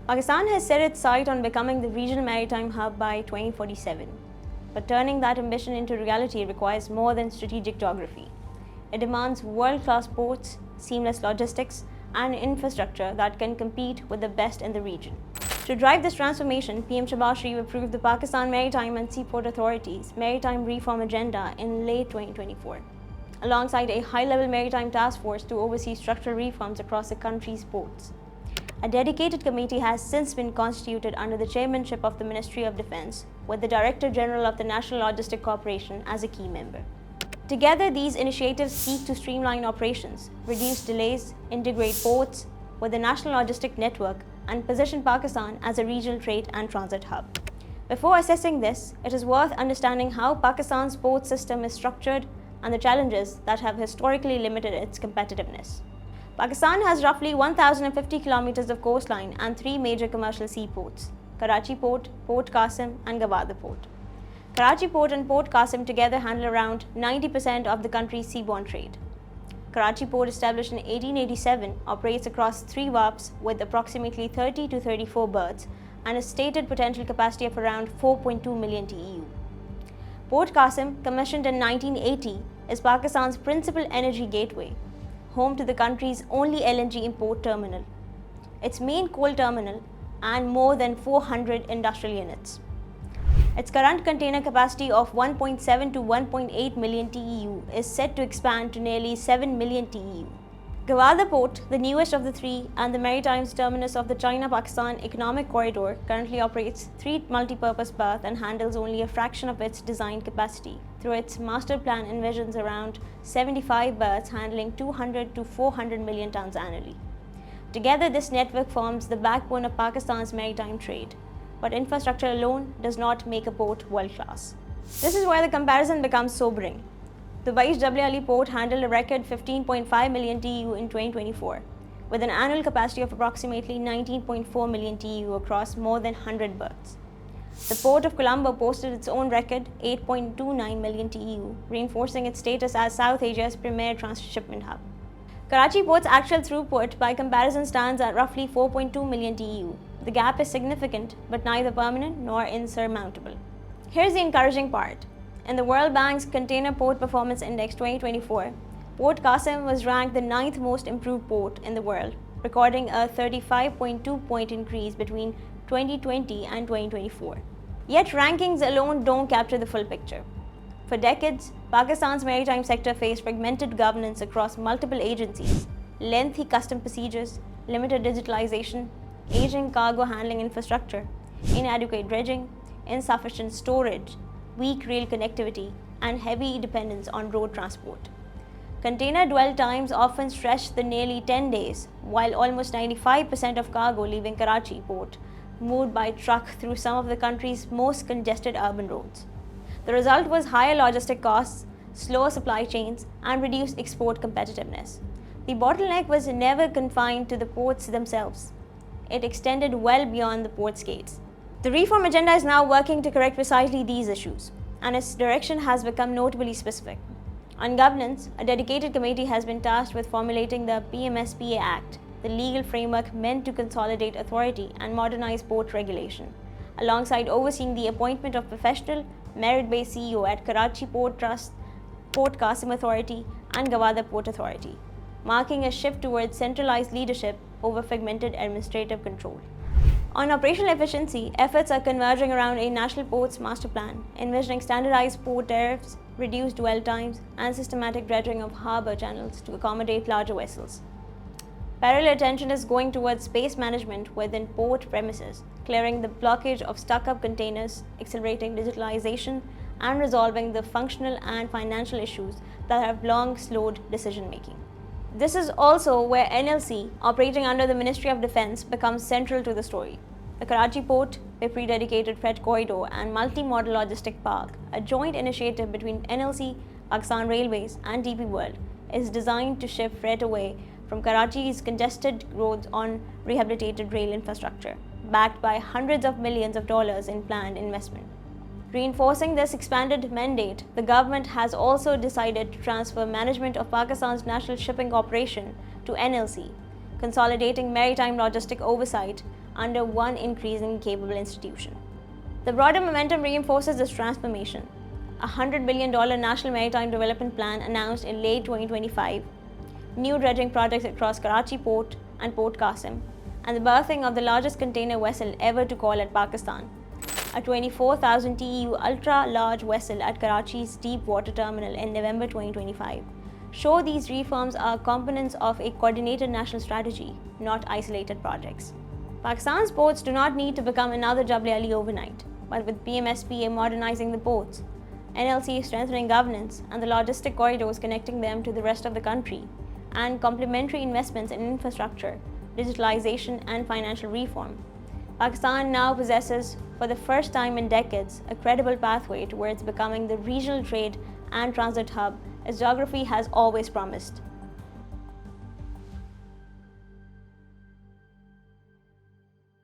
Pakistan has set its sight on becoming the regional maritime hub by 2047. But turning that ambition into reality requires more than strategic geography. It demands world-class ports, seamless logistics, and infrastructure that can compete with the best in the region. To drive this transformation, PM Shahbaz Sharif approved the Pakistan Maritime and Seaport Authority's Maritime Reform Agenda in late 2024, alongside a high-level maritime task force to oversee structural reforms across the country's ports. A dedicated committee has since been constituted under the chairmanship of the Ministry of Defence, with the Director General of the National Logistic Corporation as a key member. Together, these initiatives seek to streamline operations, reduce delays, integrate ports with the national logistic network, and position Pakistan as a regional trade and transit hub. Before assessing this, it is worth understanding how Pakistan's port system is structured and the challenges that have historically limited its competitiveness. Pakistan has roughly 1,050 kilometers of coastline and three major commercial seaports: Karachi Port, Port Qasim, and Gwadar Port. Karachi Port and Port Qasim together handle around 90% of the country's seaborne trade. Karachi Port, established in 1887, operates across three warps with approximately 30 to 34 berths and a stated potential capacity of around 4.2 million TEU. Port Qasim, commissioned in 1980, is Pakistan's principal energy gateway, home to the country's only LNG import terminal, its main coal terminal, and more than 400 industrial units. Its current container capacity of 1.7 to 1.8 million TEU is set to expand to nearly 7 million TEU. Gwadar Port, the newest of the three and the maritime terminus of the China-Pakistan Economic Corridor, currently operates three multi-purpose berths and handles only a fraction of its design capacity. Through its master plan envisions around 75 berths handling 200 to 400 million tons annually. Together, this network forms the backbone of Pakistan's maritime trade. But infrastructure alone does not make a port world-class. This is where the comparison becomes sobering. Dubai's W Ali Port handled a record 15.5 million TEU in 2024, with an annual capacity of approximately 19.4 million TEU across more than 100 berths. The Port of Colombo posted its own record, 8.29 million TEU, reinforcing its status as South Asia's premier transshipment hub. Karachi Port's actual throughput, by comparison, stands at roughly 4.2 million TEU. The gap is significant, but neither permanent nor insurmountable. Here's the encouraging part. In the World Bank's Container Port Performance Index 2024, Port Qasim was ranked the 9th most improved port in the world, recording a 35.2-point increase between 2020 and 2024. Yet rankings alone don't capture the full picture. For decades, Pakistan's maritime sector faced fragmented governance across multiple agencies, lengthy custom procedures, limited digitalization, aging cargo handling infrastructure, inadequate dredging, insufficient storage, weak rail connectivity, and heavy dependence on road transport. Container dwell times often stretched the nearly 10 days, while almost 95% of cargo leaving Karachi Port moved by truck through some of the country's most congested urban roads. The result was higher logistic costs, slower supply chains, and reduced export competitiveness. The bottleneck was never confined to the ports themselves. It extended well beyond the port's gates. The reform agenda is now working to correct precisely these issues, and its direction has become notably specific. On governance, a dedicated committee has been tasked with formulating the PMSPA Act, the legal framework meant to consolidate authority and modernize port regulation, alongside overseeing the appointment of professional, merit-based CEO at Karachi Port Trust, Port Qasim Authority, and Gwadar Port Authority, marking a shift towards centralized leadership over fragmented administrative control. On operational efficiency, efforts are converging around a national ports master plan, envisioning standardized port tariffs, reduced dwell times, and systematic dredging of harbour channels to accommodate larger vessels. Parallel attention is going towards space management within port premises, clearing the blockage of stuck-up containers, accelerating digitalization, and resolving the functional and financial issues that have long slowed decision-making. This is also where NLC, operating under the Ministry of Defence, becomes central to the story. The Karachi Port, a pre-dedicated freight corridor, and multimodal logistic park, a joint initiative between NLC, Pakistan Railways, and DP World, is designed to shift freight away from Karachi's congested roads on rehabilitated rail infrastructure, backed by hundreds of millions of dollars in planned investment. Reinforcing this expanded mandate, the government has also decided to transfer management of Pakistan's National Shipping Corporation to NLC, consolidating maritime logistic oversight under one increasingly capable institution. The broader momentum reinforces this transformation. A $100 billion National Maritime Development Plan announced in late 2025, new dredging projects across Karachi Port and Port Qasim, and the berthing of the largest container vessel ever to call at Pakistan, a 24,000 TEU ultra-large vessel at Karachi's deep water terminal in November 2025, show these reforms are components of a coordinated national strategy, not isolated projects. Pakistan's ports do not need to become another WLE overnight, but with PMSPA modernizing the ports, NLC strengthening governance and the logistic corridors connecting them to the rest of the country, and complementary investments in infrastructure, digitalization, and financial reform, Pakistan now possesses, for the first time in decades, a credible pathway towards becoming the regional trade and transit hub its geography has always promised.